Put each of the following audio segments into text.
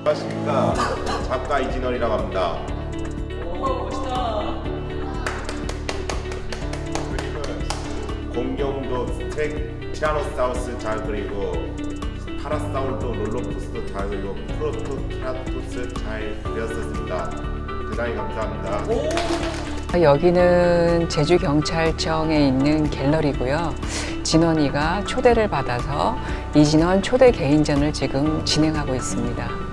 안녕하십니까. 작가 이진원이라고 합니다. 오, 멋있다. 그림은 공룡도 티라노사우루스 잘 그리고 파라사우루도 롤러코스터 잘 그리고 프로토키라토스 잘 그렸었습니다. 대단히 감사합니다. 여기는 제주경찰청에 있는 갤러리고요. 진원이가 초대를 받아서 이진원 초대 개인전을 지금 진행하고 있습니다.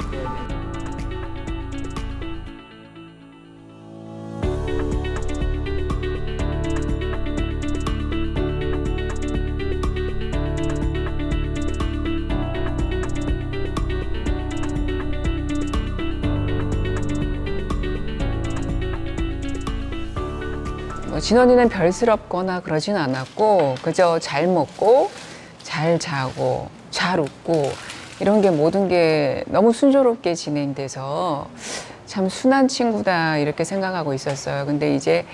진원이는 별스럽거나 그러진 않았고 그저 잘 먹고 잘 자고 잘 웃고 이런 게 모든 게 너무 순조롭게 진행돼서 참 순한 친구다 이렇게 생각하고 있었어요. 근데 이제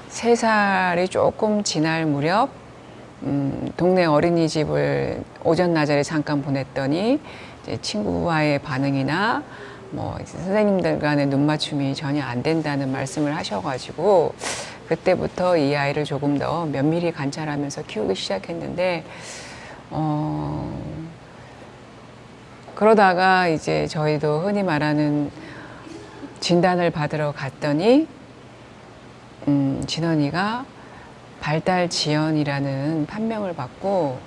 3살이 조금 지날 무렵 동네 어린이집을 오전 낮에 잠깐 보냈더니 이제 친구와의 반응이나 뭐 선생님들 간의 눈맞춤이 전혀 안 된다는 말씀을 하셔가지고 그때부터 이 아이를 조금 더 면밀히 관찰하면서 키우기 시작했는데 그러다가 이제 저희도 흔히 말하는 진단을 받으러 갔더니 진원이가 발달 지연이라는 판명을 받고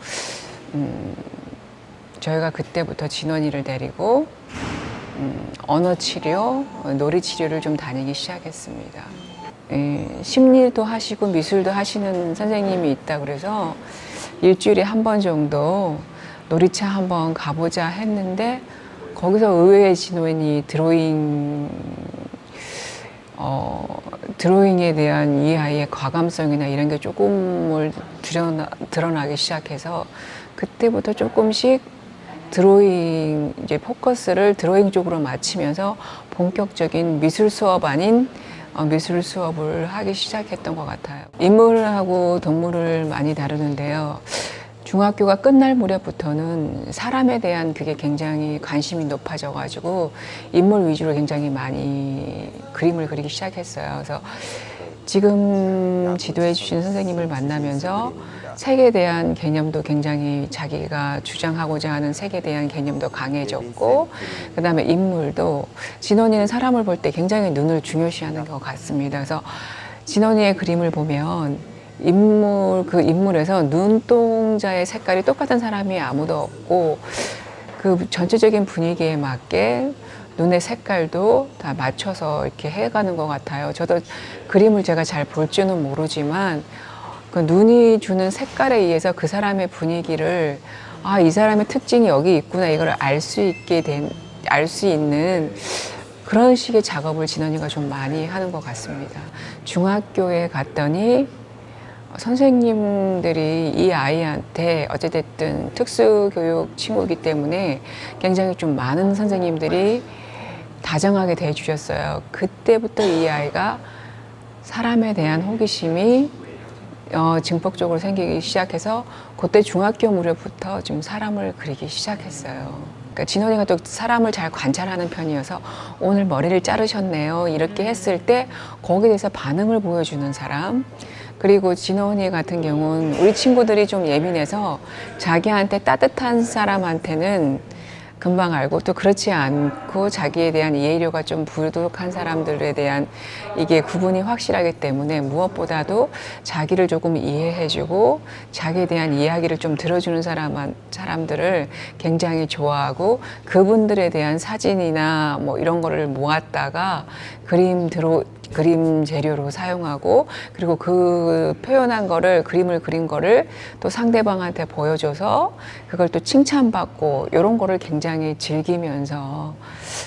저희가 그때부터 진원이를 데리고 언어 치료, 놀이 치료를 좀 다니기 시작했습니다. 심리도 하시고 미술도 하시는 선생님이 있다 그래서 일주일에 한 번 정도 놀이터 한번 가보자 했는데 거기서 의외의 진원이 드로잉에 대한 이 아이의 과감성이나 이런 게 조금을 드러나기 시작해서 그때부터 조금씩 드로잉 이제 포커스를 드로잉 쪽으로 맞추면서 본격적인 미술 수업 아닌 미술 수업을 하기 시작했던 것 같아요. 인물하고 동물을 많이 다루는데요. 중학교가 끝날 무렵부터는 사람에 대한 그게 굉장히 관심이 높아져가지고 인물 위주로 굉장히 많이 그림을 그리기 시작했어요. 그래서 지금 지도해 주신 선생님을 만나면서 색에 대한 개념도 굉장히 자기가 주장하고자 하는 색에 대한 개념도 강해졌고 그 다음에 인물도 진원이는 사람을 볼 때 굉장히 눈을 중요시하는 것 같습니다. 그래서 진원이의 그림을 보면 그 인물에서 눈동자의 색깔이 똑같은 사람이 아무도 없고 그 전체적인 분위기에 맞게 눈의 색깔도 다 맞춰서 이렇게 해가는 것 같아요. 저도 그림을 제가 잘 볼 줄은 모르지만 그 눈이 주는 색깔에 의해서 그 사람의 분위기를 이 사람의 특징이 여기 있구나 이걸 알 수 있는 그런 식의 작업을 진원이가 좀 많이 하는 것 같습니다. 중학교에 갔더니 선생님들이 이 아이한테 어찌됐든 특수교육 친구이기 때문에 굉장히 좀 많은 선생님들이 다정하게 대해주셨어요. 그때부터 이 아이가 사람에 대한 호기심이 증폭적으로 생기기 시작해서 그때 중학교 무렵부터 좀 사람을 그리기 시작했어요. 그러니까 진원이가 또 사람을 잘 관찰하는 편이어서 오늘 머리를 자르셨네요 이렇게 했을 때 거기에 대해서 반응을 보여주는 사람 그리고 진원이 같은 경우는 우리 친구들이 좀 예민해서 자기한테 따뜻한 사람한테는 금방 알고 또 그렇지 않고 자기에 대한 이해료가 좀 부족한 사람들에 대한 이게 구분이 확실하기 때문에 무엇보다도 자기를 조금 이해해주고 자기에 대한 이야기를 좀 들어주는 사람들을 굉장히 좋아하고 그분들에 대한 사진이나 뭐 이런 거를 모았다가 그림 재료로 사용하고 그리고 그 표현한 거를 그림을 그린 거를 또 상대방한테 보여줘서 그걸 또 칭찬받고 이런 거를 굉장히 즐기면서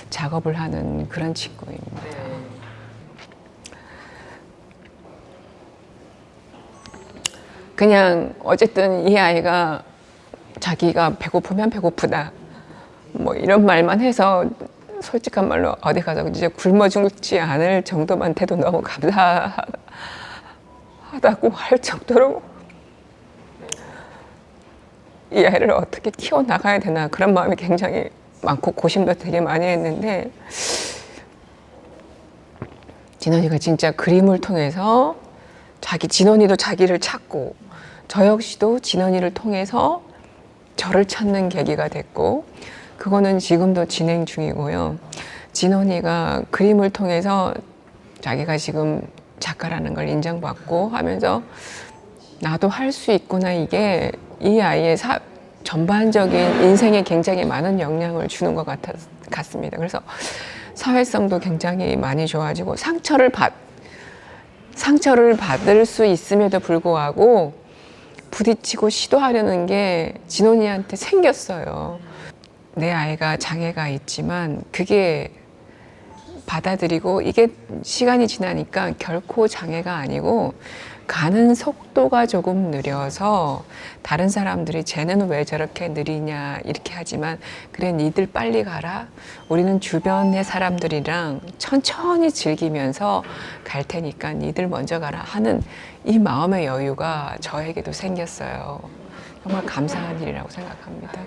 작업을 하는 그런 친구입니다. 그냥 어쨌든 이 아이가 자기가 배고프면 배고프다 뭐 이런 말만 해서 솔직한 말로 어디 가서 이제 굶어 죽지 않을 정도만 돼도 너무 감사하다고 할 정도로 이 아이를 어떻게 키워나가야 되나 그런 마음이 굉장히 많고 고심도 되게 많이 했는데 진원이가 진짜 그림을 통해서 진원이도 자기를 찾고 저 역시도 진원이를 통해서 저를 찾는 계기가 됐고 그거는 지금도 진행 중이고요. 진원이가 그림을 통해서 자기가 지금 작가라는 걸 인정받고 하면서 나도 할 수 있구나, 이게 이 아이의 전반적인 인생에 굉장히 많은 영향을 주는 것 같습니다. 그래서 사회성도 굉장히 많이 좋아지고 상처를 받을 수 있음에도 불구하고 부딪히고 시도하려는 게 진원이한테 생겼어요. 내 아이가 장애가 있지만 그게 받아들이고 이게 시간이 지나니까 결코 장애가 아니고 가는 속도가 조금 느려서 다른 사람들이 쟤는 왜 저렇게 느리냐 이렇게 하지만 그래 니들 빨리 가라, 우리는 주변의 사람들이랑 천천히 즐기면서 갈 테니까 니들 먼저 가라 하는 이 마음의 여유가 저에게도 생겼어요. 정말 감사한 일이라고 생각합니다.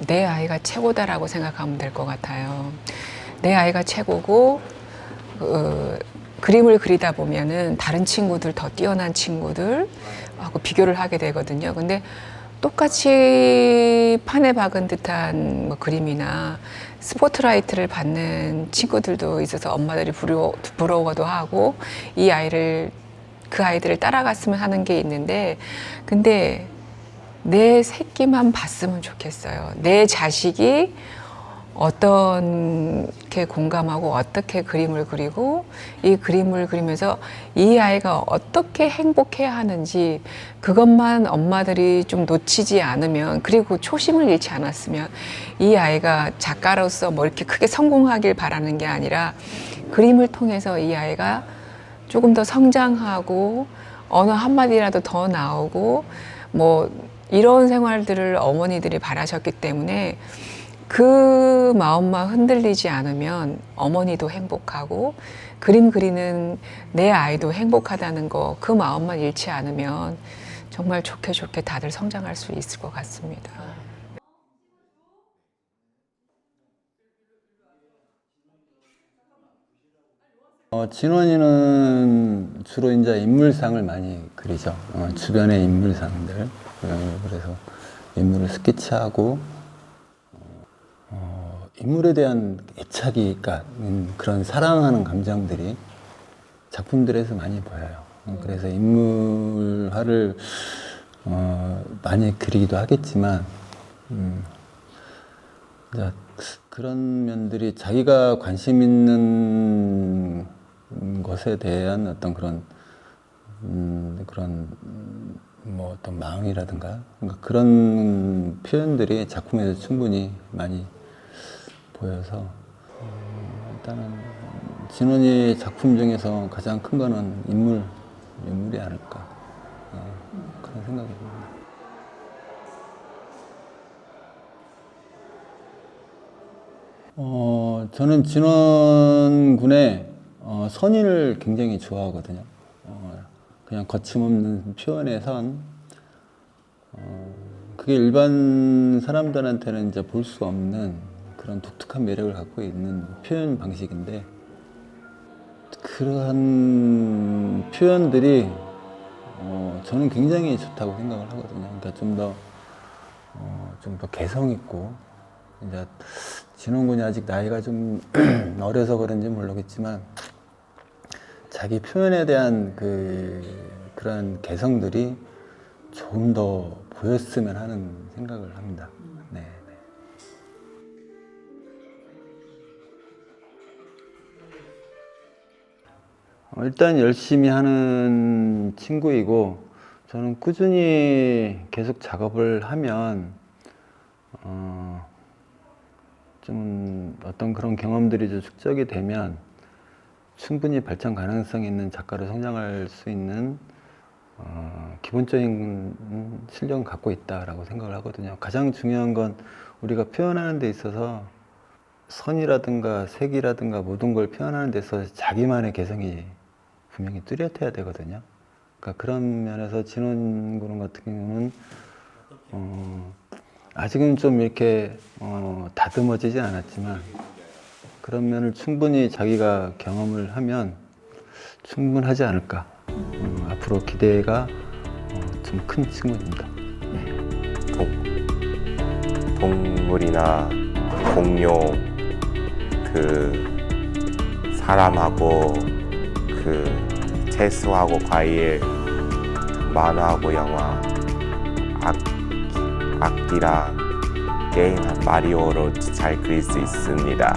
내 아이가 최고다라고 생각하면 될 것 같아요. 내 아이가 최고고 그림을 그리다 보면은 다른 친구들, 더 뛰어난 친구들하고 비교를 하게 되거든요. 근데 똑같이 판에 박은 듯한 뭐 그림이나 스포트라이트를 받는 친구들도 있어서 엄마들이 부러워도 하고 그 아이들을 따라갔으면 하는 게 있는데, 근데 내 새끼만 봤으면 좋겠어요. 내 자식이 어떻게 공감하고 어떻게 그림을 그리고 이 그림을 그리면서 이 아이가 어떻게 행복해야 하는지 그것만 엄마들이 좀 놓치지 않으면, 그리고 초심을 잃지 않았으면 이 아이가 작가로서 뭐 이렇게 크게 성공하길 바라는 게 아니라 그림을 통해서 이 아이가 조금 더 성장하고 언어 한마디라도 더 나오고 뭐 이런 생활들을 어머니들이 바라셨기 때문에 그 마음만 흔들리지 않으면 어머니도 행복하고 그림 그리는 내 아이도 행복하다는 거, 그 마음만 잃지 않으면 정말 좋게 다들 성장할 수 있을 것 같습니다. 진원이는 주로 이제 인물상을 많이 그리죠. 주변의 인물상들. 그래서 인물을 스케치하고 인물에 대한 애착이, 그러니까 그런 사랑하는 감정들이 작품들에서 많이 보여요. 그래서 인물화를 많이 그리기도 하겠지만 이제 그런 면들이 자기가 관심 있는 것에 대한 어떤 그런 뭐 어떤 마음이라든가 그런 표현들이 작품에서 충분히 많이 보여서 일단은 진원이 작품 중에서 가장 큰 거는 인물이 아닐까 그런 생각이 듭니다. 저는 진원 군의 선의를 굉장히 좋아하거든요. 그냥 거침없는 표현의 선. 그게 일반 사람들한테는 이제 볼 수 없는 그런 독특한 매력을 갖고 있는 표현 방식인데, 그러한 표현들이 저는 굉장히 좋다고 생각을 하거든요. 그러니까 좀 더 개성 있고, 이제 진원 군이 아직 나이가 좀 어려서 그런지 모르겠지만 자기 표현에 대한 그런 개성들이 좀 더 보였으면 하는 생각을 합니다. 네. 일단 열심히 하는 친구이고, 저는 꾸준히 계속 작업을 하면 좀 어떤 그런 경험들이 좀 축적이 되면 충분히 발전 가능성이 있는 작가로 성장할 수 있는 기본적인 실력을 갖고 있다라고 생각을 하거든요. 가장 중요한 건 우리가 표현하는 데 있어서 선이라든가 색이라든가 모든 걸 표현하는 데 있어서 자기만의 개성이 분명히 뚜렷해야 되거든요. 그러니까 그런 면에서 진원 군은 같은 경우는 아직은 좀 이렇게 다듬어지지 않았지만 그런 면을 충분히 자기가 경험을 하면 충분하지 않을까. 앞으로 기대가 좀 큰 친구입니다. 동물이나 공룡, 사람하고 채소하고 과일, 만화하고 영화, 악기랑 게임 마리오로 잘 그릴 수 있습니다.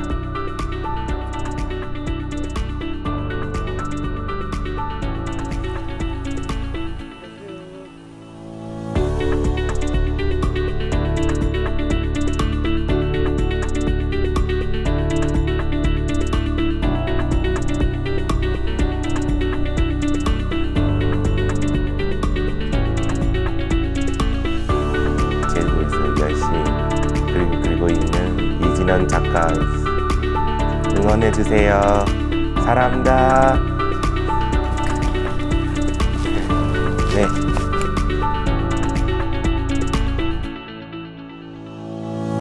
제주에서 열심히 그리고 있는 이진원 작가 응원해주세요. 사랑합니다. 네.